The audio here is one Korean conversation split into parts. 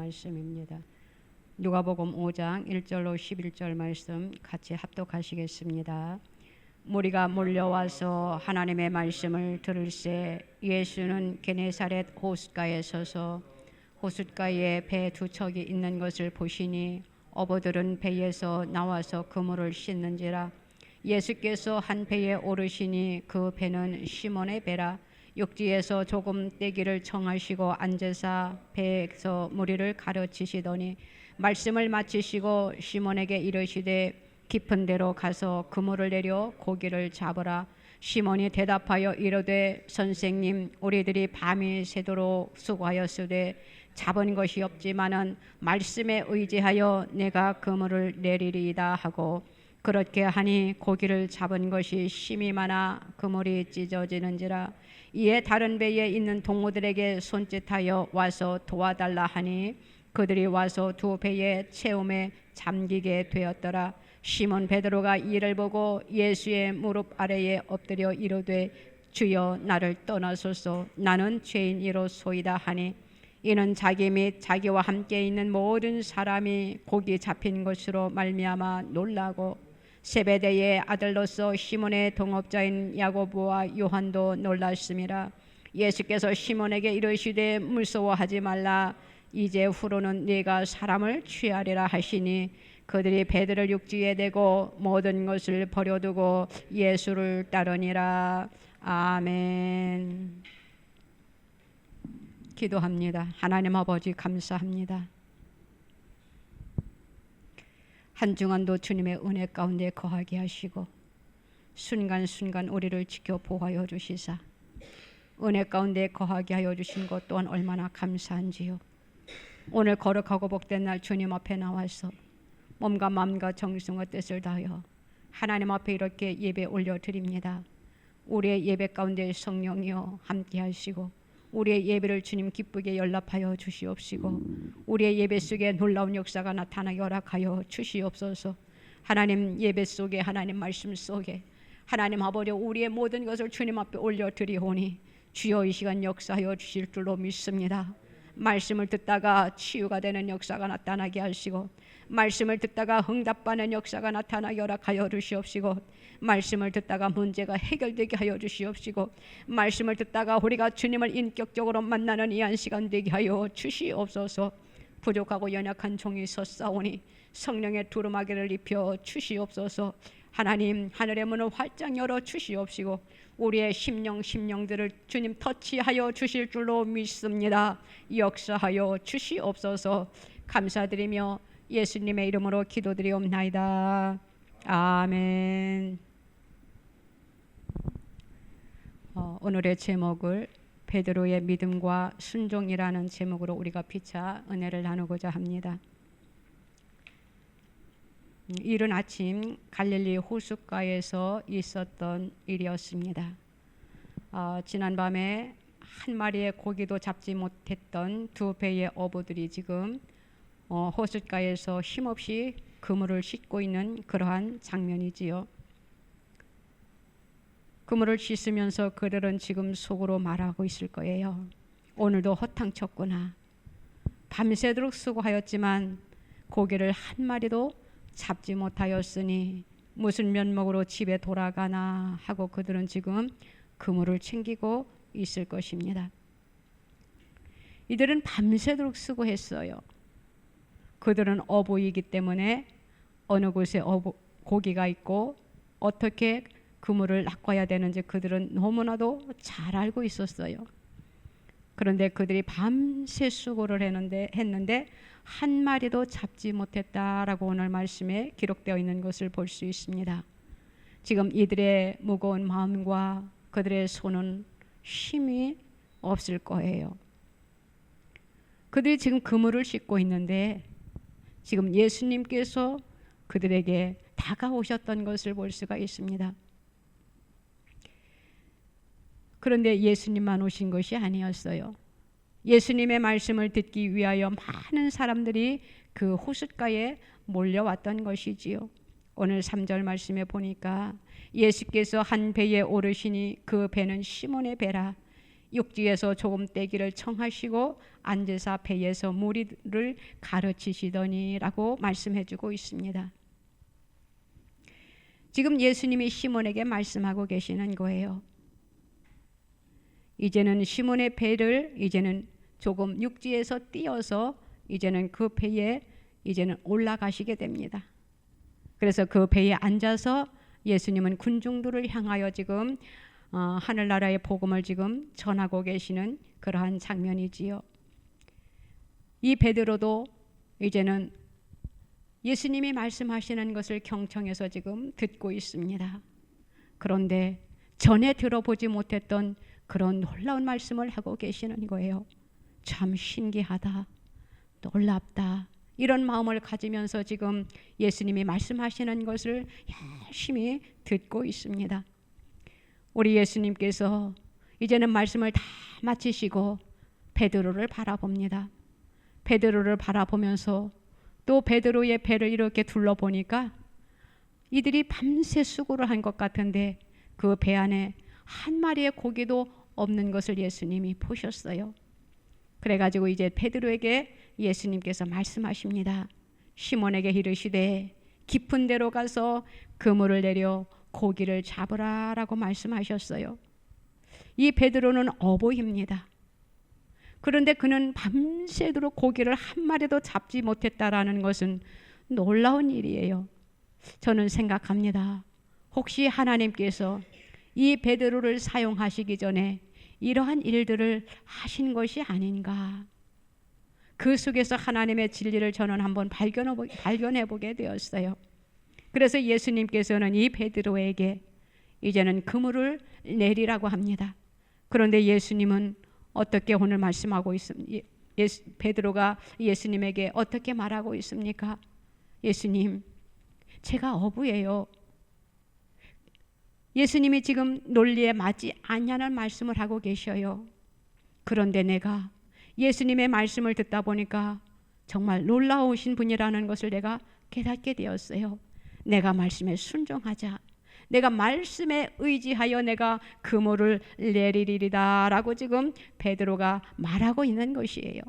말씀입니다. 누가복음 5장 1절로 11절 말씀 같이 합독하시겠습니다. 무리가 몰려와서 하나님의 말씀을 들을새 예수는 게네사렛 호숫가에 서서 호숫가에 배 두 척이 있는 것을 보시니 어부들은 배에서 나와서 그물을 씻는지라. 예수께서 한 배에 오르시니 그 배는 시몬의 배라. 육지에서 조금 떼기를 청하시고 앉으사 배에서 무리를 가르치시더니 말씀을 마치시고 시몬에게 이르시되 깊은 데로 가서 그물을 내려 고기를 잡으라. 시몬이 대답하여 이르되 선생님, 우리들이 밤이 새도록 수고하였으되 잡은 것이 없지만은 말씀에 의지하여 내가 그물을 내리리이다 하고 그렇게 하니 고기를 잡은 것이 심히 많아 그물이 찢어지는지라. 이에 다른 배에 있는 동무들에게 손짓하여 와서 도와달라 하니 그들이 와서 두 배의 채움에 잠기게 되었더라. 시몬 베드로가 이를 보고 예수의 무릎 아래에 엎드려 이르되 주여 나를 떠나소서, 나는 죄인이로소이다 하니 이는 자기 및 자기와 함께 있는 모든 사람이 고기 잡힌 것으로 말미암아 놀라고 세베대의 아들로서 시몬의 동업자인 야고보와 요한도 놀랐음이라. 예수께서 시몬에게 이르시되 무서워하지 말라, 이제 후로는 네가 사람을 취하리라 하시니 그들이 배들을 육지에 대고 모든 것을 버려두고 예수를 따르니라. 아멘. 기도합니다. 하나님 아버지 감사합니다. 한 주간도 주님의 은혜 가운데 거하게 하시고 순간순간 우리를 지켜 보호하여 주시사 은혜 가운데 거하게 하여 주신 것 또한 얼마나 감사한지요. 오늘 거룩하고 복된 날 주님 앞에 나와서 몸과 마음과 정성과 뜻을 다하여 하나님 앞에 이렇게 예배 올려드립니다. 우리의 예배 가운데 성령이여 함께 하시고 우리의 예배를 주님 기쁘게 연락하여 주시옵시고 우리의 예배 속에 놀라운 역사가 나타나게 허락하여 주시옵소서. 하나님 예배 속에 하나님 말씀 속에 하나님 아버지 우리의 모든 것을 주님 앞에 올려드리오니 주여 이 시간 역사하여 주실 줄로 믿습니다. 말씀을 듣다가 치유가 되는 역사가 나타나게 하시고 말씀을 듣다가 응답받는 역사가 나타나게 허락하여 주시옵시고 말씀을 듣다가 문제가 해결되게 하여 주시옵시고 말씀을 듣다가 우리가 주님을 인격적으로 만나는 이 한 시간 되게 하여 주시옵소서. 부족하고 연약한 종이 섰사오니 성령의 두루마기를 입혀 주시옵소서. 하나님 하늘의 문을 활짝 열어 주시옵시고 우리의 심령들을 주님 터치하여 주실 줄로 믿습니다. 역사하여 주시옵소서. 감사드리며 예수님의 이름으로 기도드리옵나이다. 아멘. 오늘의 제목을 베드로의 믿음과 순종이라는 제목으로 우리가 피차 은혜를 나누고자 합니다. 이른 아침 갈릴리 호숫가에서 있었던 일이었습니다. 지난밤에 한 마리의 고기도 잡지 못했던 두 배의 어부들이 지금 호숫가에서 힘없이 그물을 씻고 있는 그러한 장면이지요. 그물을 씻으면서 그들은 지금 속으로 말하고 있을 거예요. 오늘도 허탕쳤구나. 밤새도록 수고하였지만 고기를 한 마리도 잡지 못하였으니 무슨 면목으로 집에 돌아가나 하고 그들은 지금 그물을 챙기고 있을 것입니다. 이들은 밤새도록 수고했어요. 그들은 어부이기 때문에 어느 곳에 고기가 있고 어떻게 그물을 낚아야 되는지 그들은 너무나도 잘 알고 있었어요. 그런데 그들이 밤새 수고를 했는데 한 마리도 잡지 못했다라고 오늘 말씀에 기록되어 있는 것을 볼 수 있습니다. 지금 이들의 무거운 마음과 그들의 손은 힘이 없을 거예요. 그들이 지금 그물을 씻고 있는데 지금 예수님께서 그들에게 다가오셨던 것을 볼 수가 있습니다. 그런데 예수님만 오신 것이 아니었어요. 예수님의 말씀을 듣기 위하여 많은 사람들이 그 호숫가에 몰려왔던 것이지요. 오늘 3절 말씀에 보니까 예수께서 한 배에 오르시니 그 배는 시몬의 배라. 육지에서 조금 떼기를 청하시고 앉으사 배에서 무리를 가르치시더니라고 말씀해주고 있습니다. 지금 예수님이 시몬에게 말씀하고 계시는 거예요. 이제는 시몬의 배를 이제는 조금 육지에서 띄어서 이제는 그 배에 이제는 올라가시게 됩니다. 그래서 그 배에 앉아서 예수님은 군중들을 향하여 지금 하늘나라의 복음을 지금 전하고 계시는 그러한 장면이지요. 이 베드로도 이제는 예수님이 말씀하시는 것을 경청해서 지금 듣고 있습니다. 그런데 전에 들어보지 못했던 그런 놀라운 말씀을 하고 계시는 거예요. 참 신기하다, 놀랍다, 이런 마음을 가지면서 지금 예수님이 말씀하시는 것을 열심히 듣고 있습니다. 우리 예수님께서 이제는 말씀을 다 마치시고 베드로를 바라봅니다. 베드로를 바라보면서 또 베드로의 배를 이렇게 둘러보니까 이들이 밤새 수고를 한 것 같은데 그 배 안에 한 마리의 고기도 없는 것을 예수님이 보셨어요. 그래가지고 이제 베드로에게 예수님께서 말씀하십니다. 시몬에게 이르시되 깊은 데로 가서 그물을 내려 고기를 잡으라라고 말씀하셨어요. 이 베드로는 어부입니다. 그런데 그는 밤새도록 고기를 한 마리도 잡지 못했다라는 것은 놀라운 일이에요. 저는 생각합니다. 혹시 하나님께서 이 베드로를 사용하시기 전에 이러한 일들을 하신 것이 아닌가? 그 속에서 하나님의 진리를 저는 한번 발견해 보게 되었어요. 그래서 예수님께서는 이 베드로에게 이제는 그물을 내리라고 합니다. 그런데 예수님은 어떻게 오늘 말씀하고 있습니까? 베드로가 예수님에게 어떻게 말하고 있습니까? 예수님, 제가 어부예요. 예수님이 지금 논리에 맞지 않냐는 말씀을 하고 계셔요. 그런데 내가 예수님의 말씀을 듣다 보니까 정말 놀라우신 분이라는 것을 내가 깨닫게 되었어요. 내가 말씀에 순종하자, 내가 말씀에 의지하여 내가 그물을 내리리이다 라고 지금 베드로가 말하고 있는 것이에요.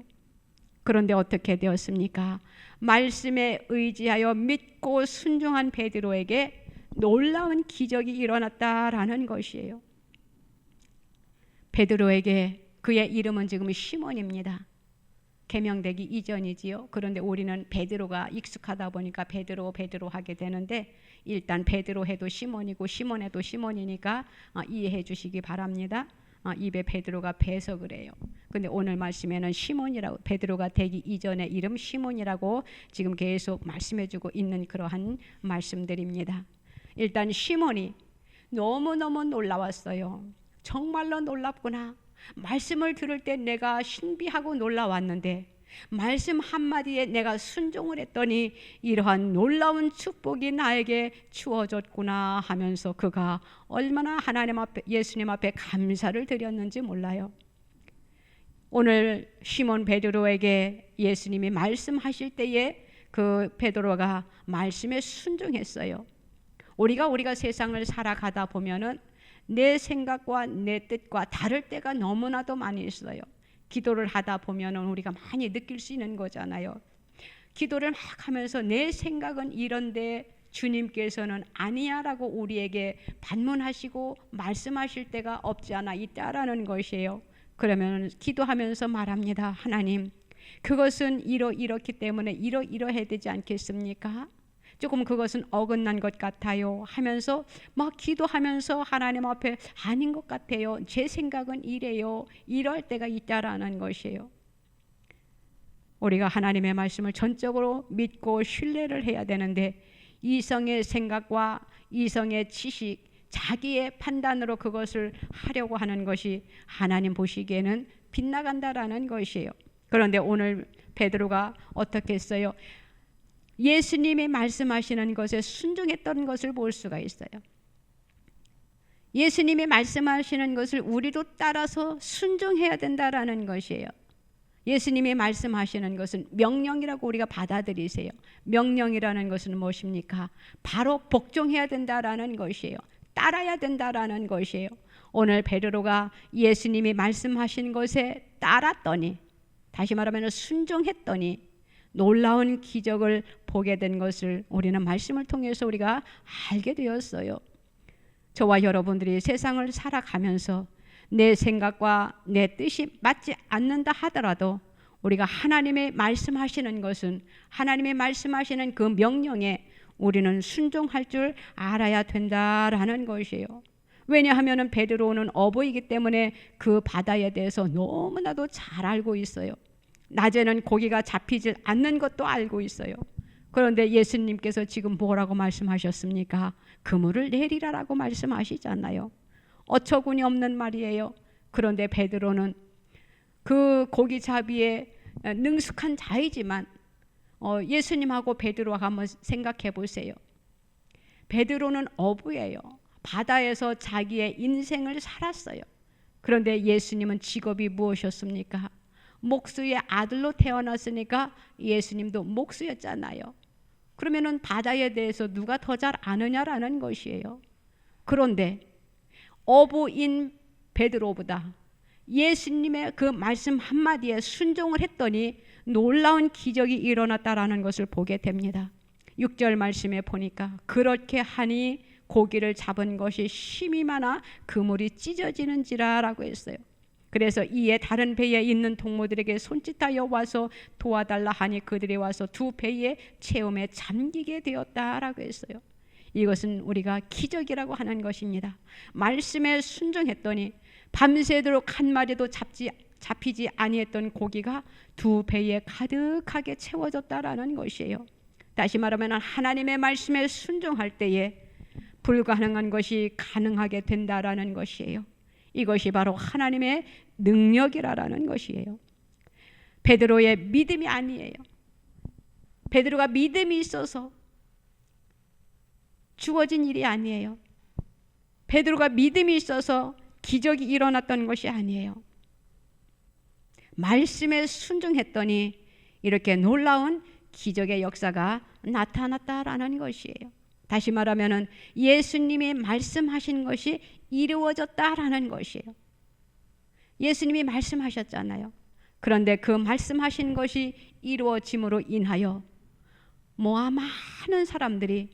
그런데 어떻게 되었습니까? 말씀에 의지하여 믿고 순종한 베드로에게 놀라운 기적이 일어났다라는 것이에요. 베드로에게 그의 이름은 지금 시몬입니다. 계명되기 이전이지요. 그런데 우리는 베드로가 익숙하다 보니까 베드로 하게 되는데 일단 베드로 해도 시몬이고 시몬 해도 시몬이니까 이해해 주시기 바랍니다. 입에 베드로가 배서 그래요. 근데 오늘 말씀에는 시몬이라고, 베드로가 되기 이전의 이름 시몬이라고 지금 계속 말씀해 주고 있는 그러한 말씀들입니다. 일단 시몬이 너무너무 놀라웠어요. 정말로 놀랍구나. 말씀을 들을 때 내가 신비하고 놀라웠는데 말씀 한마디에 내가 순종을 했더니 이러한 놀라운 축복이 나에게 주어졌구나 하면서 그가 얼마나 하나님 앞에, 예수님 앞에 감사를 드렸는지 몰라요. 오늘 시몬 베드로에게 예수님이 말씀하실 때에 그 베드로가 말씀에 순종했어요. 우리가 세상을 살아가다 보면은 내 생각과 내 뜻과 다를 때가 너무나도 많이 있어요. 기도를 하다 보면은 우리가 많이 느낄 수 있는 거잖아요. 기도를 막 하면서 내 생각은 이런데 주님께서는 아니야라고 우리에게 반문하시고 말씀하실 때가 없지 않아 있다라는 것이에요. 그러면 기도하면서 말합니다. 하나님, 그것은 이렇기 때문에 이러해야 되지 않겠습니까? 조금 그것은 어긋난 것 같아요 하면서 막 기도하면서 하나님 앞에 아닌 것 같아요, 제 생각은 이래요, 이럴 때가 있다라는 것이에요. 우리가 하나님의 말씀을 전적으로 믿고 신뢰를 해야 되는데 이성의 생각과 이성의 지식, 자기의 판단으로 그것을 하려고 하는 것이 하나님 보시기에는 빗나간다라는 것이에요. 그런데 오늘 베드로가 어떻게 했어요? 예수님이 말씀하시는 것에 순종했던 것을 볼 수가 있어요. 예수님이 말씀하시는 것을 우리도 따라서 순종해야 된다라는 것이에요. 예수님이 말씀하시는 것은 명령이라고 우리가 받아들이세요. 명령이라는 것은 무엇입니까? 바로 복종해야 된다라는 것이에요. 따라야 된다라는 것이에요. 오늘 베드로가 예수님이 말씀하신 것에 따랐더니, 다시 말하면 순종했더니 놀라운 기적을 보게 된 것을 우리는 말씀을 통해서 우리가 알게 되었어요. 저와 여러분들이 세상을 살아가면서 내 생각과 내 뜻이 맞지 않는다 하더라도 우리가 하나님의 말씀하시는 것은, 하나님의 말씀하시는 그 명령에 우리는 순종할 줄 알아야 된다라는 것이에요. 왜냐하면 베드로는 어부이기 때문에 그 바다에 대해서 너무나도 잘 알고 있어요. 낮에는 고기가 잡히질 않는 것도 알고 있어요. 그런데 예수님께서 지금 뭐라고 말씀하셨습니까? 그물을 내리라라고 말씀하시잖아요. 어처구니 없는 말이에요. 그런데 베드로는 그 고기잡이에 능숙한 자이지만 예수님하고 베드로하고 한번 생각해 보세요. 베드로는 어부예요. 바다에서 자기의 인생을 살았어요. 그런데 예수님은 직업이 무엇이었습니까? 목수의 아들로 태어났으니까 예수님도 목수였잖아요. 그러면은 바다에 대해서 누가 더 잘 아느냐라는 것이에요. 그런데 어부인 베드로보다 예수님의 그 말씀 한마디에 순종을 했더니 놀라운 기적이 일어났다라는 것을 보게 됩니다. 6절 말씀에 보니까 그렇게 하니 고기를 잡은 것이 심이 많아 그물이 찢어지는지라라고 했어요. 그래서 이에 다른 배에 있는 동무들에게 손짓하여 와서 도와달라 하니 그들이 와서 두 배의 체험에 잠기게 되었다라고 했어요. 이것은 우리가 기적이라고 하는 것입니다. 말씀에 순종했더니 밤새도록 한 마리도 잡히지 아니했던 고기가 두 배에 가득하게 채워졌다라는 것이에요. 다시 말하면 하나님의 말씀에 순종할 때에 불가능한 것이 가능하게 된다라는 것이에요. 이것이 바로 하나님의 능력이라는 것이에요. 베드로의 믿음이 아니에요. 베드로가 믿음이 있어서 주어진 일이 아니에요. 베드로가 믿음이 있어서 기적이 일어났던 것이 아니에요. 말씀에 순종했더니 이렇게 놀라운 기적의 역사가 나타났다라는 것이에요. 다시 말하면 예수님이 말씀하신 것이 이루어졌다라는 것이에요. 예수님이 말씀하셨잖아요. 그런데 그 말씀하신 것이 이루어짐으로 인하여 많은 사람들이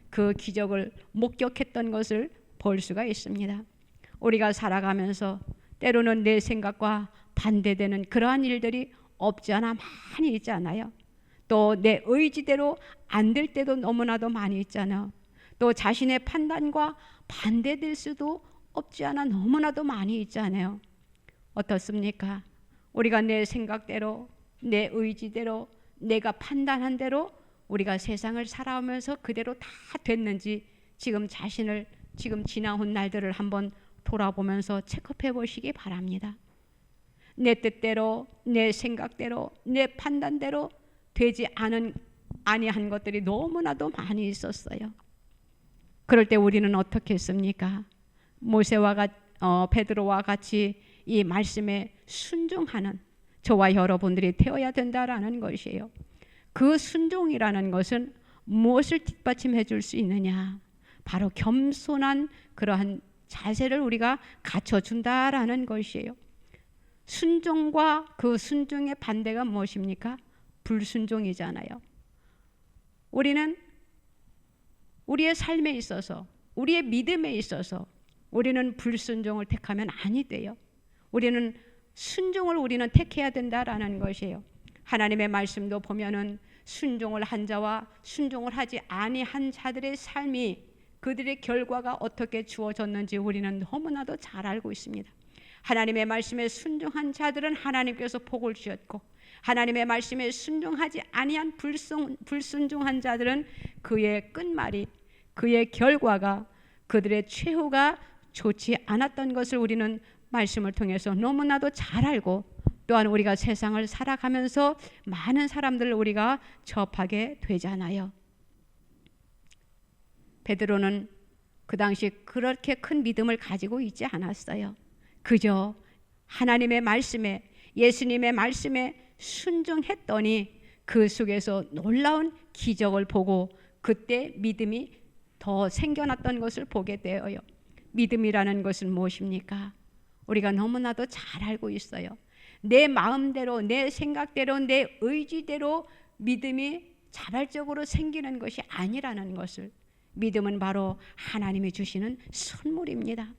그 기적을 목격했던 것을 볼 수가 있습니다. 우리가 살아가면서 때로는 내 생각과 반대되는 그러한 일들이 없지 않아 많이 있잖아요. 또 내 의지대로 안 될 때도 너무나도 많이 있잖아요. 또 자신의 판단과 반대될 수도 없지 않아 너무나도 많이 있잖아요. 어떻습니까? 우리가 내 생각대로, 내 의지대로, 내가 판단한 대로 우리가 세상을 살아오면서 그대로 다 됐는지 지금 자신을, 지금 지나온 날들을 한번 돌아보면서 체크해 보시기 바랍니다. 내 뜻대로, 내 생각대로, 내 판단대로 되지 아니한 것들이 너무나도 많이 있었어요. 그럴 때 우리는 어떻게 했습니까? 모세와 베드로와 같이 이 말씀에 순종하는 저와 여러분들이 되어야 된다라는 것이에요. 그 순종이라는 것은 무엇을 뒷받침해 줄 수 있느냐? 바로 겸손한 그러한 자세를 우리가 갖춰준다라는 것이에요. 순종과 그 순종의 반대가 무엇입니까? 불순종이잖아요. 우리는 우리의 삶에 있어서, 우리의 믿음에 있어서 우리는 불순종을 택하면 아니 돼요. 우리는 순종을 우리는 택해야 된다라는 것이에요. 하나님의 말씀도 보면은 순종을 한 자와 순종을 하지 아니한 자들의 삶이, 그들의 결과가 어떻게 주어졌는지 우리는 너무나도 잘 알고 있습니다. 하나님의 말씀에 순종한 자들은 하나님께서 복을 주었고, 하나님의 말씀에 순종하지 아니한 불순종한 자들은 그의 끝말이, 그의 결과가, 그들의 최후가 좋지 않았던 것을 우리는 말씀을 통해서 너무나도 잘 알고, 또한 우리가 세상을 살아가면서 많은 사람들을 우리가 접하게 되잖아요. 베드로는 그 당시 그렇게 큰 믿음을 가지고 있지 않았어요. 그저 하나님의 말씀에, 예수님의 말씀에 순종했더니 그 속에서 놀라운 기적을 보고 그때 믿음이 더 생겨났던 것을 보게 되어요. 믿음이라는 것은 무엇입니까? 우리가 너무나도 잘 알고 있어요. 내 마음대로, 내 생각대로, 내 의지대로 믿음이 자발적으로 생기는 것이 아니라는 것을. 믿음은 바로 하나님이 주시는 선물입니다.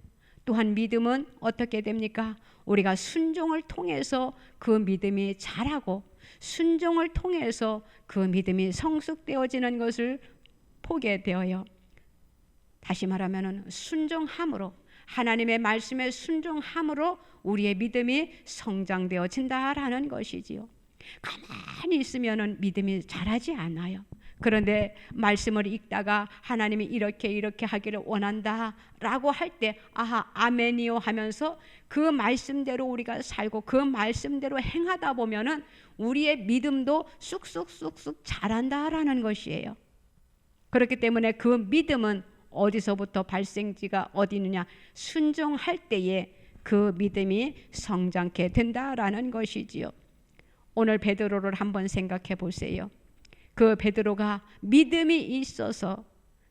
또한 믿음은 어떻게 됩니까? 우리가 순종을 통해서 그 믿음이 자라고, 순종을 통해서 그 믿음이 성숙되어지는 것을 보게 되어요. 다시 말하면 순종함으로, 하나님의 말씀에 순종함으로 우리의 믿음이 성장되어진다라는 것이지요. 가만히 있으면 믿음이 자라지 않아요. 그런데 말씀을 읽다가 하나님이 이렇게 하기를 원한다라고 할 때 아하 아멘이요 하면서 그 말씀대로 우리가 살고 그 말씀대로 행하다 보면은 우리의 믿음도 쑥쑥 자란다라는 것이에요. 그렇기 때문에 그 믿음은 어디서부터 발생지가 어디 있느냐? 순종할 때에 그 믿음이 성장케 된다라는 것이지요. 오늘 베드로를 한번 생각해 보세요. 그 베드로가 믿음이 있어서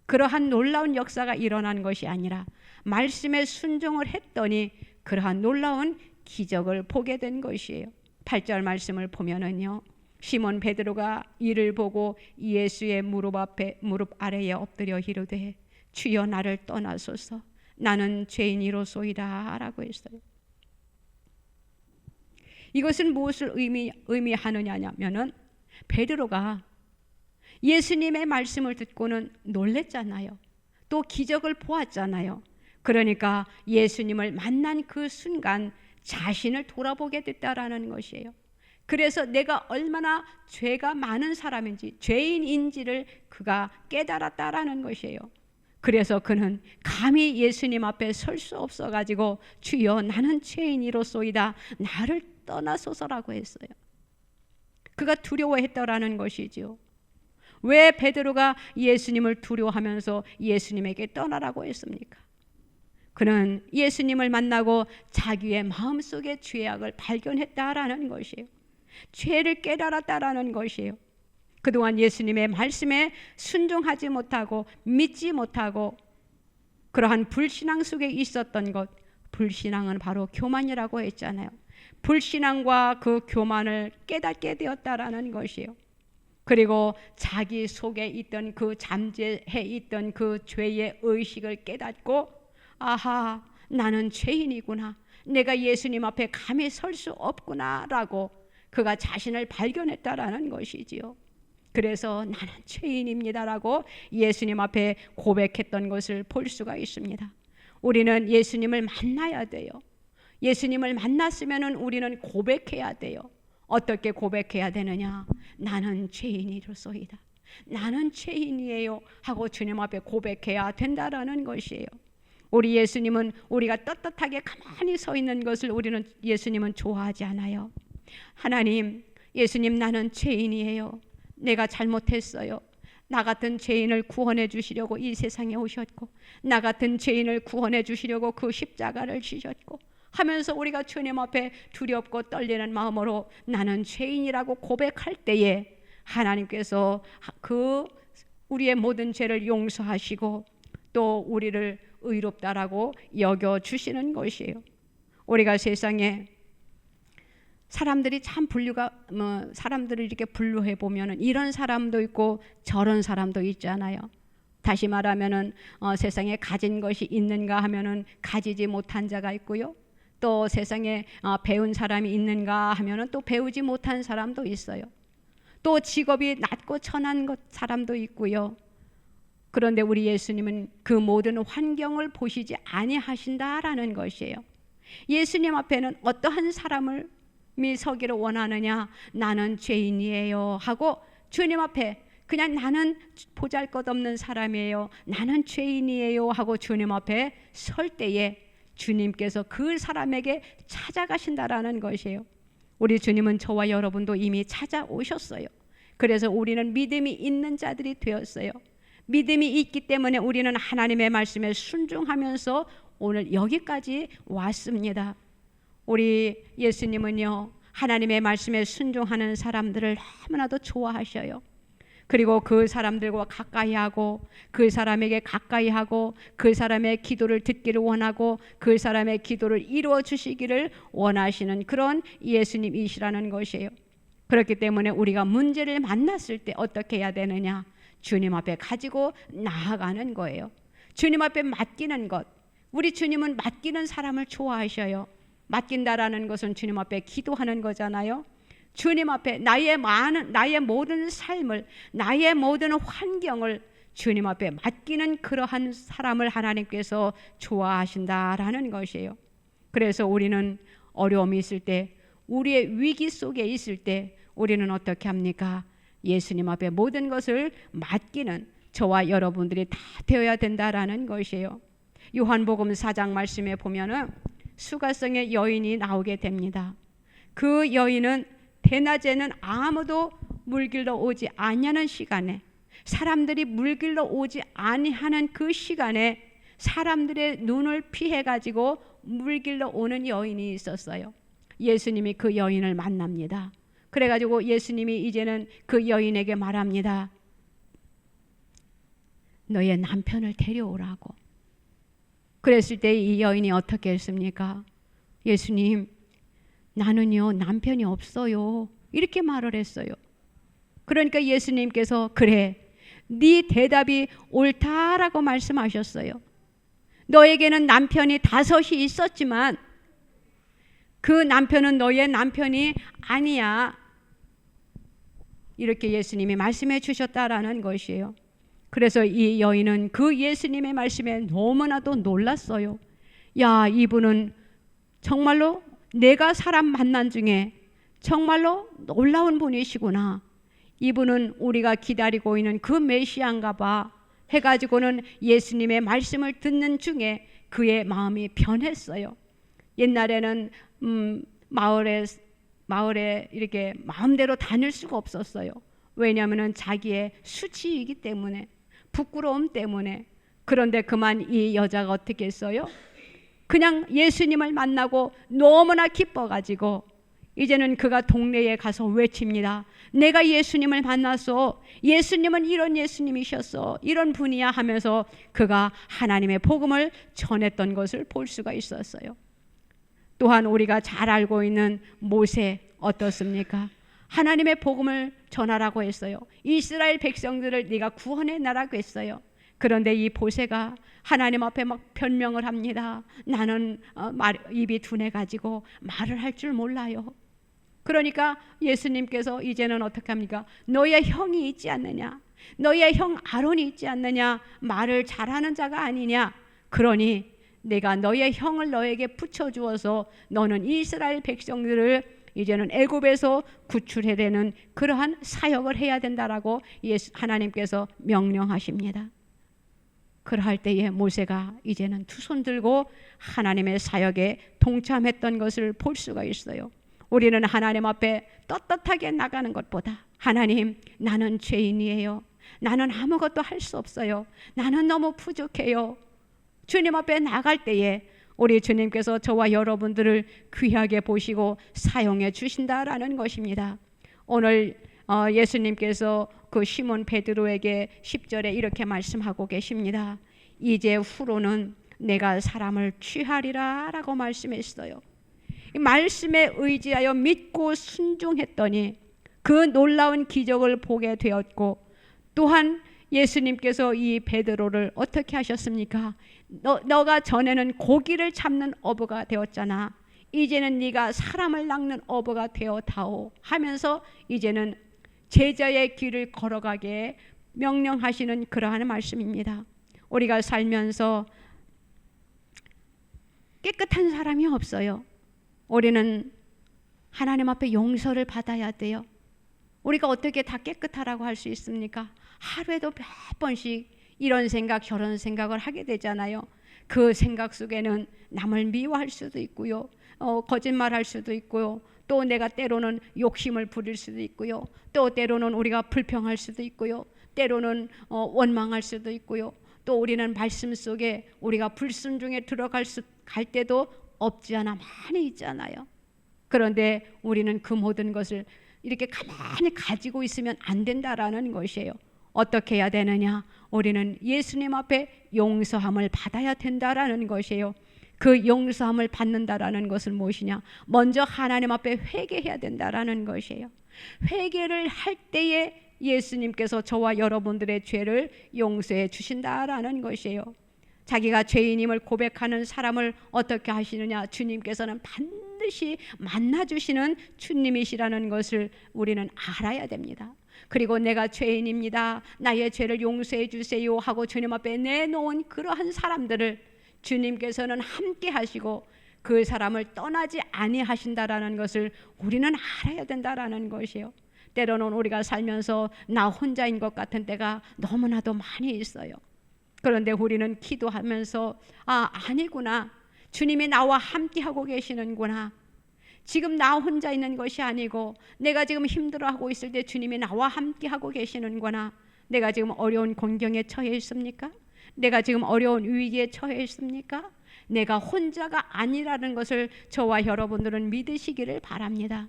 그러한 놀라운 역사가 일어난 것이 아니라 말씀에 순종을 했더니 그러한 놀라운 기적을 보게 된 것이에요. 8절 말씀을 보면은요, 시몬 베드로가 이를 보고 예수의 무릎 아래에 엎드려 이르되 주여 나를 떠나소서 나는 죄인이로소이다 라고 했어요. 이것은 무엇을 의미하느냐면은 베드로가 예수님의 말씀을 듣고는 놀랬잖아요. 또 기적을 보았잖아요. 그러니까 예수님을 만난 그 순간 자신을 돌아보게 됐다라는 것이에요. 그래서 내가 얼마나 죄가 많은 사람인지, 죄인인지를 그가 깨달았다라는 것이에요. 그래서 그는 감히 예수님 앞에 설 수 없어가지고 주여 나는 죄인이로소이다 나를 떠나소서라고 했어요. 그가 두려워했다라는 것이지요. 왜 베드로가 예수님을 두려워하면서 예수님에게 떠나라고 했습니까? 그는 예수님을 만나고 자기의 마음속의 죄악을 발견했다라는 것이에요. 죄를 깨달았다라는 것이에요. 그동안 예수님의 말씀에 순종하지 못하고 믿지 못하고 그러한 불신앙 속에 있었던 것, 불신앙은 바로 교만이라고 했잖아요. 불신앙과 그 교만을 깨닫게 되었다라는 것이에요. 그리고 자기 속에 있던 그 잠재해 있던 그 죄의 의식을 깨닫고 아하 나는 죄인이구나, 내가 예수님 앞에 감히 설 수 없구나 라고 그가 자신을 발견했다라는 것이지요. 그래서 나는 죄인입니다라고 예수님 앞에 고백했던 것을 볼 수가 있습니다. 우리는 예수님을 만나야 돼요. 예수님을 만났으면 우리는 고백해야 돼요. 어떻게 고백해야 되느냐? 나는 죄인이로소이다, 나는 죄인이에요 하고 주님 앞에 고백해야 된다라는 것이에요. 우리 예수님은 우리가 떳떳하게 가만히 서 있는 것을 예수님은 좋아하지 않아요. 하나님, 예수님 나는 죄인이에요. 내가 잘못했어요. 나 같은 죄인을 구원해 주시려고 이 세상에 오셨고 나 같은 죄인을 구원해 주시려고 그 십자가를 지셨고 하면서 우리가 주님 앞에 두렵고 떨리는 마음으로 나는 죄인이라고 고백할 때에 하나님께서 그 우리의 모든 죄를 용서하시고 또 우리를 의롭다라고 여겨주시는 것이에요. 우리가 세상에 사람들이 참 사람들을 이렇게 분류해 보면은 이런 사람도 있고 저런 사람도 있잖아요. 다시 말하면은 세상에 가진 것이 있는가 하면은 가지지 못한 자가 있고요. 또 세상에 배운 사람이 있는가 하면은 또 배우지 못한 사람도 있어요. 또 직업이 낮고 천한 사람도 있고요. 그런데 우리 예수님은 그 모든 환경을 보시지 아니하신다라는 것이에요. 예수님 앞에는 어떠한 사람을 서기를 원하느냐? 나는 죄인이에요 하고 주님 앞에 그냥 나는 보잘것없는 사람이에요, 나는 죄인이에요 하고 주님 앞에 설 때에 주님께서 그 사람에게 찾아가신다라는 것이에요. 우리 주님은 저와 여러분도 이미 찾아오셨어요. 그래서 우리는 믿음이 있는 자들이 되었어요. 믿음이 있기 때문에 우리는 하나님의 말씀에 순종하면서 오늘 여기까지 왔습니다. 우리 예수님은요 하나님의 말씀에 순종하는 사람들을 너무나도 좋아하셔요. 그리고 그 사람들과 가까이 하고 그 사람에게 가까이 하고 그 사람의 기도를 듣기를 원하고 그 사람의 기도를 이루어 주시기를 원하시는 그런 예수님이시라는 것이에요. 그렇기 때문에 우리가 문제를 만났을 때 어떻게 해야 되느냐? 주님 앞에 가지고 나아가는 거예요. 주님 앞에 맡기는 것. 우리 주님은 맡기는 사람을 좋아하셔요. 맡긴다라는 것은 주님 앞에 기도하는 거잖아요. 주님 앞에 나의 모든 삶을, 나의 모든 환경을 주님 앞에 맡기는 그러한 사람을 하나님께서 좋아하신다라는 것이에요. 그래서 우리는 어려움이 있을 때, 우리의 위기 속에 있을 때 우리는 어떻게 합니까? 예수님 앞에 모든 것을 맡기는 저와 여러분들이 다 되어야 된다라는 것이에요. 요한복음 4장 말씀에 보면은 수가성의 여인이 나오게 됩니다. 그 여인은 대낮에는 아무도 물길로 오지 아니하는 시간에, 사람들이 물길로 오지 아니하는 그 시간에 사람들의 눈을 피해 가지고 물길로 오는 여인이 있었어요. 예수님이 그 여인을 만납니다. 그래 가지고 예수님이 이제는 그 여인에게 말합니다. 너의 남편을 데려오라고. 그랬을 때 이 여인이 어떻게 했습니까? 예수님, 나는요 남편이 없어요. 이렇게 말을 했어요. 그러니까 예수님께서 그래, 네 대답이 옳다라고 말씀하셨어요. 너에게는 남편이 5이 있었지만 그 남편은 너의 남편이 아니야. 이렇게 예수님이 말씀해 주셨다라는 것이에요. 그래서 이 여인은 그 예수님의 말씀에 너무나도 놀랐어요. 야, 이분은 정말로 내가 사람 만난 중에 정말로 놀라운 분이시구나. 이분은 우리가 기다리고 있는 그 메시아인가 봐 해가지고는 예수님의 말씀을 듣는 중에 그의 마음이 변했어요. 옛날에는 마을에 이렇게 마음대로 다닐 수가 없었어요. 왜냐하면 자기의 수치이기 때문에, 부끄러움 때문에. 그런데 그만 이 여자가 어떻게 했어요? 그냥 예수님을 만나고 너무나 기뻐가지고 이제는 그가 동네에 가서 외칩니다. 내가 예수님을 만났어. 예수님은 이런 예수님이셨어. 이런 분이야 하면서 그가 하나님의 복음을 전했던 것을 볼 수가 있었어요. 또한 우리가 잘 알고 있는 모세 어떻습니까? 하나님의 복음을 전하라고 했어요. 이스라엘 백성들을 네가 구원해 나라고 했어요. 그런데 이 모세가 하나님 앞에 막 변명을 합니다. 나는 입이 둔해가지고 말을 할 줄 몰라요. 그러니까 예수님께서 이제는 어떻게 합니까? 너의 형이 있지 않느냐? 너의 형 아론이 있지 않느냐? 말을 잘하는 자가 아니냐? 그러니 내가 너의 형을 너에게 붙여주어서 너는 이스라엘 백성들을 이제는 애굽에서 구출해야 되는 그러한 사역을 해야 된다라고 하나님께서 명령하십니다. 그러할 때에 모세가 이제는 두 손 들고 하나님의 사역에 동참했던 것을 볼 수가 있어요. 우리는 하나님 앞에 떳떳하게 나가는 것보다 하나님, 나는 죄인이에요. 나는 아무것도 할 수 없어요. 나는 너무 부족해요. 주님 앞에 나갈 때에 우리 주님께서 저와 여러분들을 귀하게 보시고 사용해 주신다라는 것입니다. 오늘 예수님께서 그 시몬 베드로에게 10절에 이렇게 말씀하고 계십니다. 이제 후로는 내가 사람을 취하리라 라고 말씀했어요. 이 말씀에 의지하여 믿고 순종했더니 그 놀라운 기적을 보게 되었고, 또한 예수님께서 이 베드로를 어떻게 하셨습니까? 너가 전에는 고기를 잡는 어부가 되었잖아. 이제는 네가 사람을 낚는 어부가 되어다오 하면서 이제는 제자의 길을 걸어가게 명령하시는 그러한 말씀입니다. 우리가 살면서 깨끗한 사람이 없어요. 우리는 하나님 앞에 용서를 받아야 돼요. 우리가 어떻게 다 깨끗하라고 할 수 있습니까? 하루에도 몇 번씩 이런 생각 저런 생각을 하게 되잖아요. 그 생각 속에는 남을 미워할 수도 있고요, 거짓말할 수도 있고요, 또 내가 때로는 욕심을 부릴 수도 있고요, 또 때로는 우리가 불평할 수도 있고요, 때로는 원망할 수도 있고요, 또 우리는 말씀 속에 우리가 불순종에 갈 때도 없지 않아 많이 있잖아요. 그런데 우리는 그 모든 것을 이렇게 가만히 가지고 있으면 안 된다라는 것이에요. 어떻게 해야 되느냐? 우리는 예수님 앞에 용서함을 받아야 된다라는 것이에요. 그 용서함을 받는다라는 것은 무엇이냐? 먼저 하나님 앞에 회개해야 된다라는 것이에요. 회개를 할 때에 예수님께서 저와 여러분들의 죄를 용서해 주신다라는 것이에요. 자기가 죄인임을 고백하는 사람을 어떻게 하시느냐? 주님께서는 반드시 만나주시는 주님이시라는 것을 우리는 알아야 됩니다. 그리고 내가 죄인입니다, 나의 죄를 용서해 주세요 하고 주님 앞에 내놓은 그러한 사람들을 주님께서는 함께 하시고 그 사람을 떠나지 아니하신다라는 것을 우리는 알아야 된다라는 것이에요. 때로는 우리가 살면서 나 혼자인 것 같은 때가 너무나도 많이 있어요. 그런데 우리는 기도하면서 아니구나, 주님이 나와 함께 하고 계시는구나, 지금 나 혼자 있는 것이 아니고 내가 지금 힘들어하고 있을 때 주님이 나와 함께 하고 계시는구나. 내가 지금 어려운 공경에 처해 있습니까? 내가 지금 어려운 위기에 처해 있습니까? 내가 혼자가 아니라는 것을 저와 여러분들은 믿으시기를 바랍니다.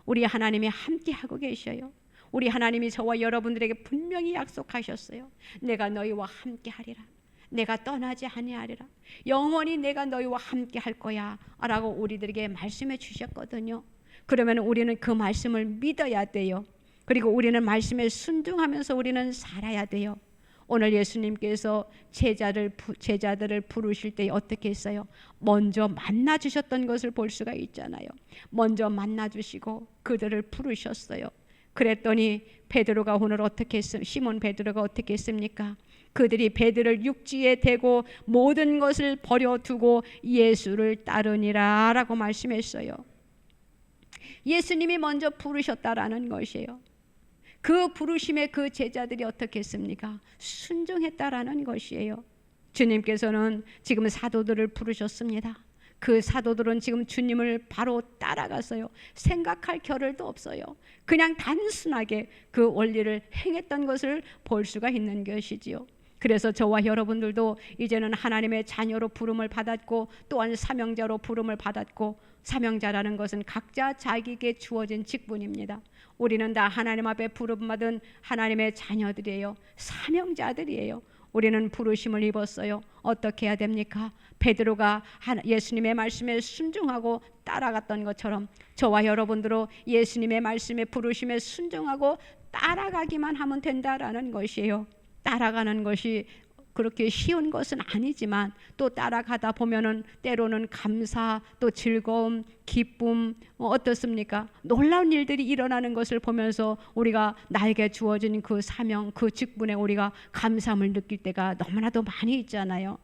우리 하나님이 함께 하고 계셔요. 우리 하나님이 저와 여러분들에게 분명히 약속하셨어요. 내가 너희와 함께 하리라. 내가 떠나지 아니하리라. 영원히 내가 너희와 함께 할 거야 라고 우리들에게 말씀해 주셨거든요. 그러면 우리는 그 말씀을 믿어야 돼요. 그리고 우리는 말씀에 순종하면서 우리는 살아야 돼요. 오늘 예수님께서 제자들을 부르실 때 어떻게 했어요? 먼저 만나 주셨던 것을 볼 수가 있잖아요. 먼저 만나 주시고 그들을 부르셨어요. 그랬더니 베드로가 오늘 어떻게 시몬 베드로가 어떻게 했습니까? 그들이 베드로를 육지에 대고 모든 것을 버려두고 예수를 따르니라 라고 말씀했어요. 예수님이 먼저 부르셨다라는 것이에요. 그 부르심에 그 제자들이 어떻게 했습니까? 순종했다라는 것이에요. 주님께서는 지금 사도들을 부르셨습니다. 그 사도들은 지금 주님을 바로 따라갔어요. 생각할 겨를도 없어요. 그냥 단순하게 그 원리를 행했던 것을 볼 수가 있는 것이지요. 그래서 저와 여러분들도 이제는 하나님의 자녀로 부름을 받았고 또한 사명자로 부름을 받았고, 사명자라는 것은 각자 자기에게 주어진 직분입니다. 우리는 다 하나님 앞에 부름받은 하나님의 자녀들이에요. 사명자들이에요. 우리는 부르심을 입었어요. 어떻게 해야 됩니까? 베드로가 예수님의 말씀에 순종하고 따라갔던 것처럼 저와 여러분들도 예수님의 말씀에 부르심에 순종하고 따라가기만 하면 된다라는 것이에요. 따라가는 것이 그렇게 쉬운 것은 아니지만 또 따라가다 보면은 때로는 감사, 또 즐거움, 기쁨, 어떻습니까? 놀라운 일들이 일어나는 것을 보면서 우리가 나에게 주어진 그 사명, 그 직분에 우리가 감사함을 느낄 때가 너무나도 많이 있잖아요.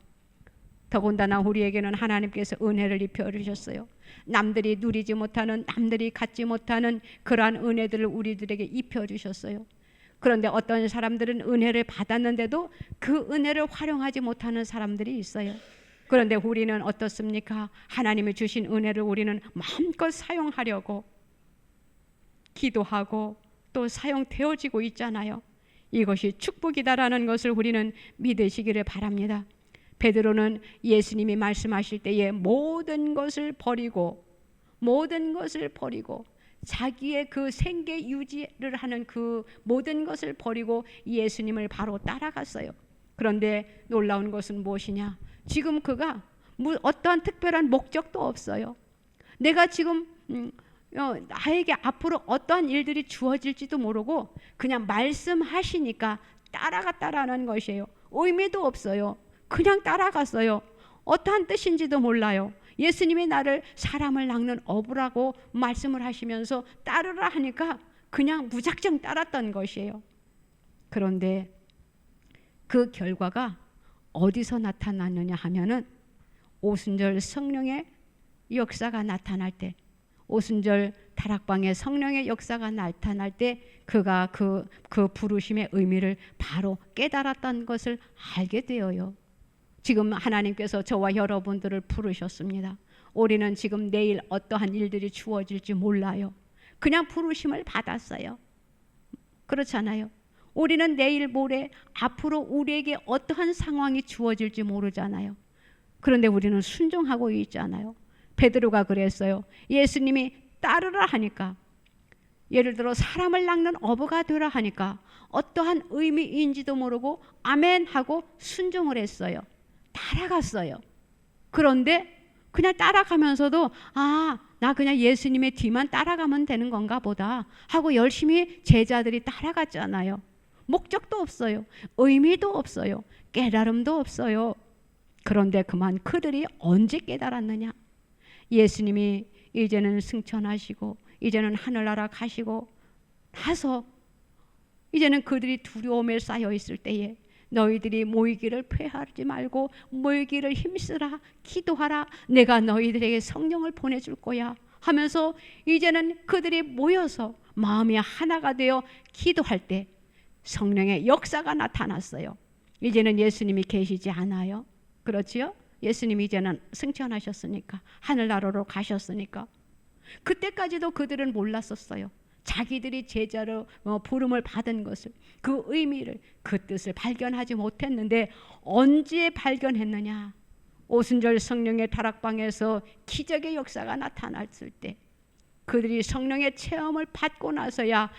더군다나 우리에게는 하나님께서 은혜를 입혀 주셨어요. 남들이 누리지 못하는, 남들이 갖지 못하는 그러한 은혜들을 우리들에게 입혀 주셨어요. 그런데 어떤 사람들은 은혜를 받았는데도 그 은혜를 활용하지 못하는 사람들이 있어요. 그런데 우리는 어떻습니까? 하나님이 주신 은혜를 우리는 마음껏 사용하려고 기도하고 또 사용되어지고 있잖아요. 이것이 축복이다라는 것을 우리는 믿으시기를 바랍니다. 베드로는 예수님이 말씀하실 때에 모든 것을 버리고 자기의 그 생계 유지를 하는 그 모든 것을 버리고 예수님을 바로 따라갔어요. 그런데 놀라운 것은 무엇이냐? 지금 그가 어떠한 특별한 목적도 없어요. 내가 지금 나에게 앞으로 어떠한 일들이 주어질지도 모르고 그냥 말씀하시니까 따라갔다라는 것이에요. 의미도 없어요. 그냥 따라갔어요. 어떠한 뜻인지도 몰라요. 예수님이 나를 사람을 낚는 어부라고 말씀을 하시면서 따르라 하니까 그냥 무작정 따랐던 것이에요. 그런데 그 결과가 어디서 나타났느냐 하면은 오순절 성령의 역사가 나타날 때, 오순절 다락방에 성령의 역사가 나타날 때 그가 그 부르심의 의미를 바로 깨달았던 것을 알게 되어요. 지금 하나님께서 저와 여러분들을 부르셨습니다. 우리는 지금 내일 어떠한 일들이 주어질지 몰라요. 그냥 부르심을 받았어요. 그렇잖아요. 우리는 내일 모레 앞으로 우리에게 어떠한 상황이 주어질지 모르잖아요. 그런데 우리는 순종하고 있잖아요. 베드로가 그랬어요. 예수님이 따르라 하니까 예를 들어 사람을 낚는 어부가 되라 하니까 어떠한 의미인지도 모르고 아멘 하고 순종을 했어요. 따라갔어요. 그런데 그냥 따라가면서도 나 그냥 예수님의 뒤만 따라가면 되는 건가 보다 하고 열심히 제자들이 따라갔잖아요. 목적도 없어요. 의미도 없어요. 깨달음도 없어요. 그런데 그만 그들이 언제 깨달았느냐? 예수님이 이제는 승천하시고 이제는 하늘나라 가시고 나서 이제는 그들이 두려움에 쌓여 있을 때에 너희들이 모이기를 폐하지 말고 모이기를 힘쓰라, 기도하라, 내가 너희들에게 성령을 보내줄 거야 하면서 이제는 그들이 모여서 마음이 하나가 되어 기도할 때 성령의 역사가 나타났어요. 이제는 예수님이 계시지 않아요. 그렇지요? 예수님이 이제는 승천하셨으니까, 하늘나라로 가셨으니까. 그때까지도 그들은 몰랐었어요. 자기들이 제자로 부름을 받은 것을, 그 의미를, 그 뜻을 발견하지 못했는데 언제 발견했느냐? 오순절 성령의 다락방에서 기적의 역사가 나타났을 때 그들이 성령의 체험을 받고 나서야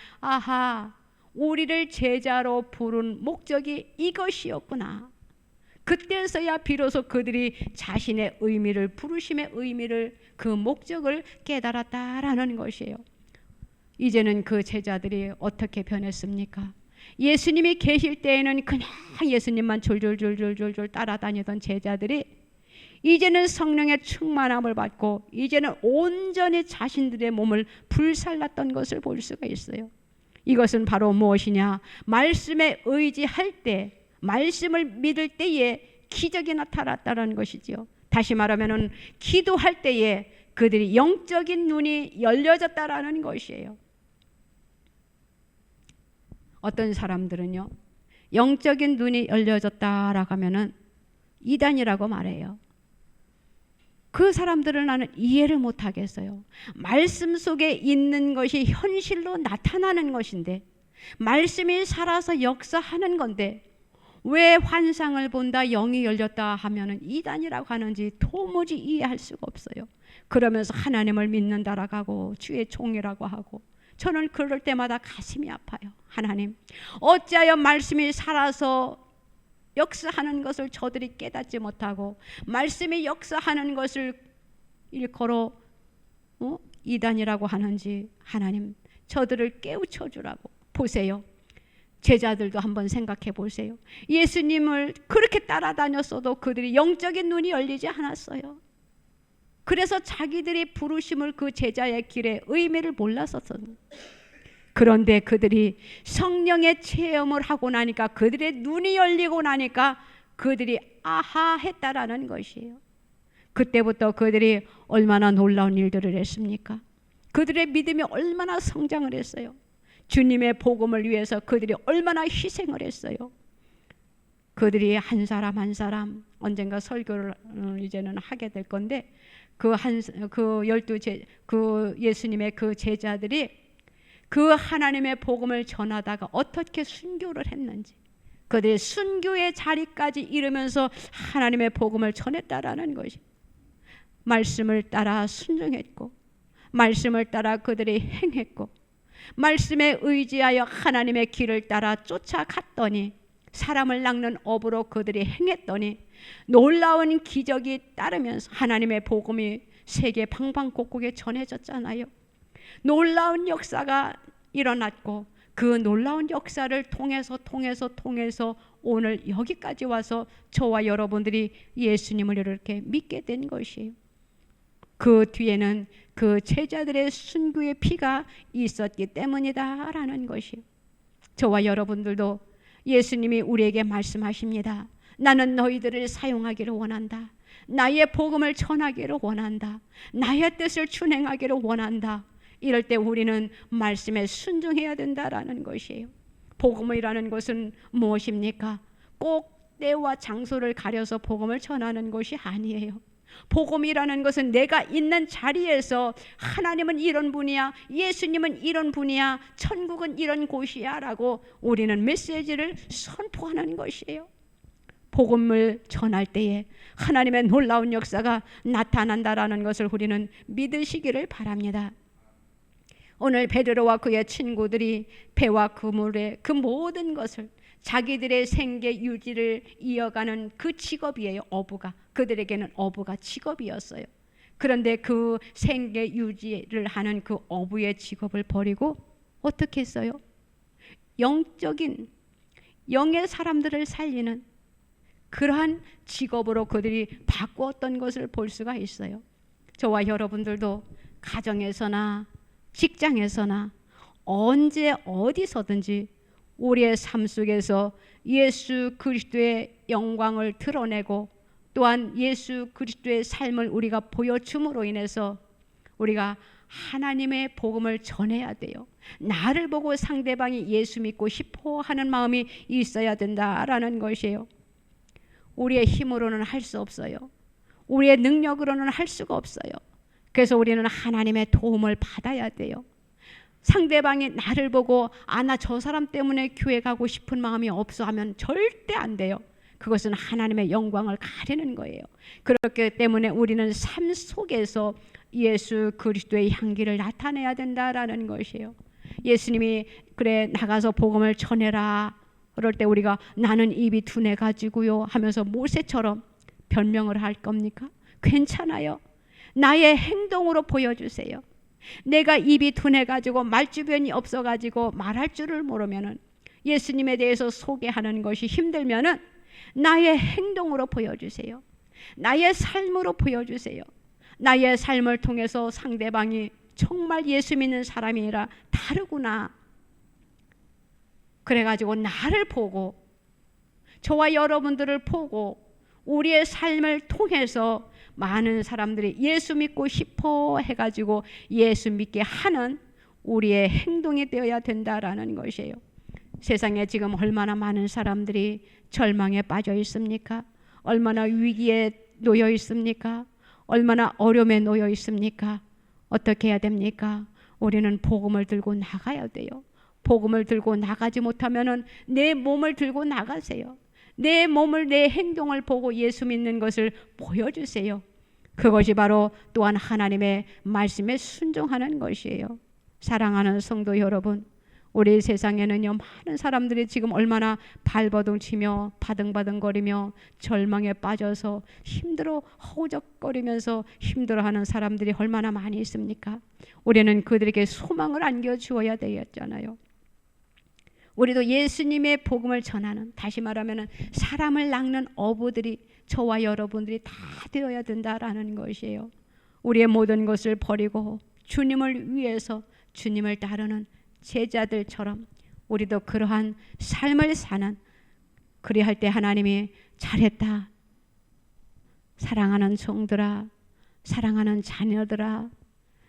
우리를 제자로 부른 목적이 이것이었구나. 그때서야 비로소 그들이 자신의 의미를, 부르심의 의미를, 그 목적을 깨달았다라는 것이에요. 이제는 그 제자들이 어떻게 변했습니까? 예수님이 계실 때에는 그냥 예수님만 졸졸졸졸졸 따라다니던 제자들이 이제는 성령의 충만함을 받고 이제는 온전히 자신들의 몸을 불살랐던 것을 볼 수가 있어요. 이것은 바로 무엇이냐? 말씀에 의지할 때, 말씀을 믿을 때에 기적이 나타났다는 것이지요. 다시 말하면 기도할 때에 그들이 영적인 눈이 열려졌다라는 것이에요. 어떤 사람들은요, 영적인 눈이 열려졌다라고 하면은 이단이라고 말해요. 그 사람들을 나는 이해를 못하겠어요. 말씀 속에 있는 것이 현실로 나타나는 것인데, 말씀이 살아서 역사하는 건데 왜 환상을 본다, 영이 열렸다 하면은 이단이라고 하는지 도무지 이해할 수가 없어요. 그러면서 하나님을 믿는다라고 하고 주의 종이라고 하고, 저는 그럴 때마다 가슴이 아파요. 하나님, 어찌하여 말씀이 살아서 역사하는 것을 저들이 깨닫지 못하고 말씀이 역사하는 것을 일컬어 이단이라고 하는지, 하나님 저들을 깨우쳐 주라고. 보세요. 제자들도 한번 생각해 보세요. 예수님을 그렇게 따라다녔어도 그들이 영적인 눈이 열리지 않았어요. 그래서 자기들이 부르심을, 그 제자의 길의 의미를 몰랐었어요. 그런데 그들이 성령의 체험을 하고 나니까, 그들의 눈이 열리고 나니까 그들이 아하 했다라는 것이에요. 그때부터 그들이 얼마나 놀라운 일들을 했습니까? 그들의 믿음이 얼마나 성장을 했어요. 주님의 복음을 위해서 그들이 얼마나 희생을 했어요. 그들이 한 사람 한 사람, 언젠가 설교를 이제는 하게 될 건데, 그 예수님의 그 제자들이 그 하나님의 복음을 전하다가 어떻게 순교를 했는지, 그들이 순교의 자리까지 이르면서 하나님의 복음을 전했다라는 것이, 말씀을 따라 순종했고 말씀을 따라 그들이 행했고 말씀에 의지하여 하나님의 길을 따라 쫓아갔더니, 사람을 낚는 업으로 그들이 행했더니 놀라운 기적이 따르면서 하나님의 복음이 세계 방방곡곡에 전해졌잖아요. 놀라운 역사가 일어났고 그 놀라운 역사를 통해서 오늘 여기까지 와서 저와 여러분들이 예수님을 이렇게 믿게 된 것이에요. 그 뒤에는 그 제자들의 순교의 피가 있었기 때문이다라는 것이에요. 저와 여러분들도 예수님이 우리에게 말씀하십니다. 나는 너희들을 사용하기를 원한다. 나의 복음을 전하기를 원한다. 나의 뜻을 준행하기를 원한다. 이럴 때 우리는 말씀에 순종해야 된다라는 것이에요. 복음이라는 것은 무엇입니까? 꼭 때와 장소를 가려서 복음을 전하는 것이 아니에요. 복음이라는 것은 내가 있는 자리에서 하나님은 이런 분이야, 예수님은 이런 분이야, 천국은 이런 곳이야 라고 우리는 메시지를 선포하는 것이에요. 복음을 전할 때에 하나님의 놀라운 역사가 나타난다라는 것을 우리는 믿으시기를 바랍니다. 오늘 베드로와 그의 친구들이 배와 그물의 그 모든 것을 자기들의 생계 유지를 이어가는 그 직업이에요. 어부가. 그들에게는 어부가 직업이었어요. 그런데 그 생계 유지를 하는 그 어부의 직업을 버리고 어떻게 했어요? 영적인 영의 사람들을 살리는 그러한 직업으로 그들이 바꾸었던 것을 볼 수가 있어요. 저와 여러분들도 가정에서나 직장에서나 언제 어디서든지 우리의 삶 속에서 예수 그리스도의 영광을 드러내고 또한 예수 그리스도의 삶을 우리가 보여줌으로 인해서 우리가 하나님의 복음을 전해야 돼요. 나를 보고 상대방이 예수 믿고 싶어 하는 마음이 있어야 된다라는 것이에요. 우리의 힘으로는 할 수 없어요. 우리의 능력으로는 할 수가 없어요. 그래서 우리는 하나님의 도움을 받아야 돼요. 상대방이 나를 보고 나 저 사람 때문에 교회 가고 싶은 마음이 없어 하면 절대 안 돼요. 그것은 하나님의 영광을 가리는 거예요. 그렇기 때문에 우리는 삶 속에서 예수 그리스도의 향기를 나타내야 된다라는 것이에요. 예수님이 그래 나가서 복음을 전해라 그럴 때 우리가 나는 입이 둔해 가지고요 하면서 모세처럼 변명을 할 겁니까? 괜찮아요. 나의 행동으로 보여주세요. 내가 입이 둔해 가지고 말주변이 없어 가지고 말할 줄을 모르면은 예수님에 대해서 소개하는 것이 힘들면은 나의 행동으로 보여주세요. 나의 삶으로 보여주세요. 나의 삶을 통해서 상대방이 정말 예수 믿는 사람이라 다르구나. 그래가지고 나를 보고 저와 여러분들을 보고 우리의 삶을 통해서 많은 사람들이 예수 믿고 싶어 해가지고 예수 믿게 하는 우리의 행동이 되어야 된다라는 것이에요. 세상에 지금 얼마나 많은 사람들이 절망에 빠져 있습니까? 얼마나 위기에 놓여 있습니까? 얼마나 어려움에 놓여 있습니까? 어떻게 해야 됩니까? 우리는 복음을 들고 나가야 돼요. 복음을 들고 나가지 못하면은 내 몸을 들고 나가세요. 내 몸을 내 행동을 보고 예수 믿는 것을 보여주세요. 그것이 바로 또한 하나님의 말씀에 순종하는 것이에요. 사랑하는 성도 여러분, 우리 세상에는요 많은 사람들이 지금 얼마나 발버둥치며 바등바등거리며 절망에 빠져서 힘들어 허우적거리면서 힘들어하는 사람들이 얼마나 많이 있습니까? 우리는 그들에게 소망을 안겨주어야 되겠잖아요. 우리도 예수님의 복음을 전하는, 다시 말하면 사람을 낚는 어부들이 저와 여러분들이 다 되어야 된다라는 것이에요. 우리의 모든 것을 버리고 주님을 위해서 주님을 따르는 제자들처럼 우리도 그러한 삶을 사는, 그리할 때 하나님이 잘했다. 사랑하는 종들아, 사랑하는 자녀들아,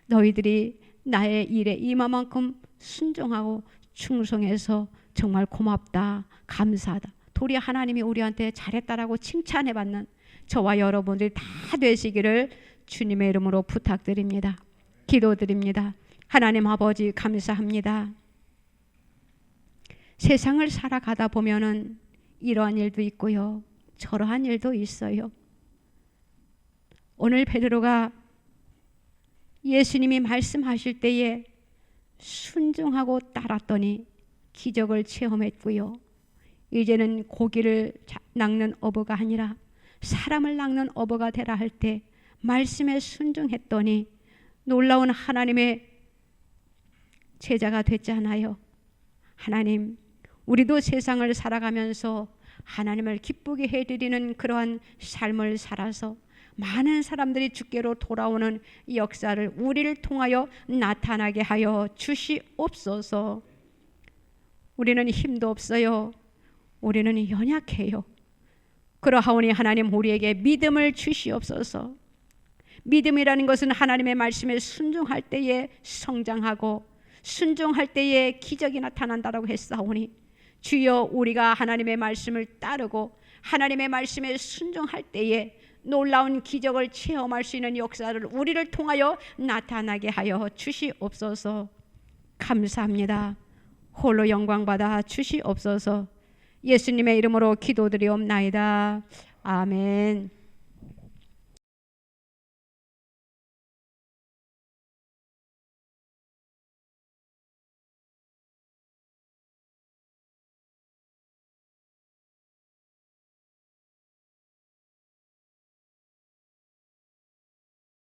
너희들이 나의 일에 이만큼 순종하고 충성해서 정말 고맙다, 감사하다. 도리어 하나님이 우리한테 잘했다라고 칭찬해받는 저와 여러분들이 다 되시기를 주님의 이름으로 부탁드립니다. 기도드립니다. 하나님 아버지 감사합니다. 세상을 살아가다 보면은 이러한 일도 있고요, 저러한 일도 있어요. 오늘 베드로가 예수님이 말씀하실 때에 순종하고 따랐더니 기적을 체험했고요. 이제는 고기를 낚는 어부가 아니라 사람을 낚는 어부가 되라 할 때 말씀에 순종했더니 놀라운 하나님의 제자가 됐잖아요. 하나님, 우리도 세상을 살아가면서 하나님을 기쁘게 해드리는 그러한 삶을 살아서 많은 사람들이 주께로 돌아오는 역사를 우리를 통하여 나타나게 하여 주시옵소서. 우리는 힘도 없어요. 우리는 연약해요. 그러하오니 하나님 우리에게 믿음을 주시옵소서. 믿음이라는 것은 하나님의 말씀에 순종할 때에 성장하고 순종할 때에 기적이 나타난다라고 했사오니 주여, 우리가 하나님의 말씀을 따르고 하나님의 말씀에 순종할 때에 놀라운 기적을 체험할 수 있는 역사를 우리를 통하여 나타나게 하여 주시옵소서. 감사합니다. 홀로 영광받아 주시옵소서. 예수님의 이름으로 기도드리옵나이다. 아멘.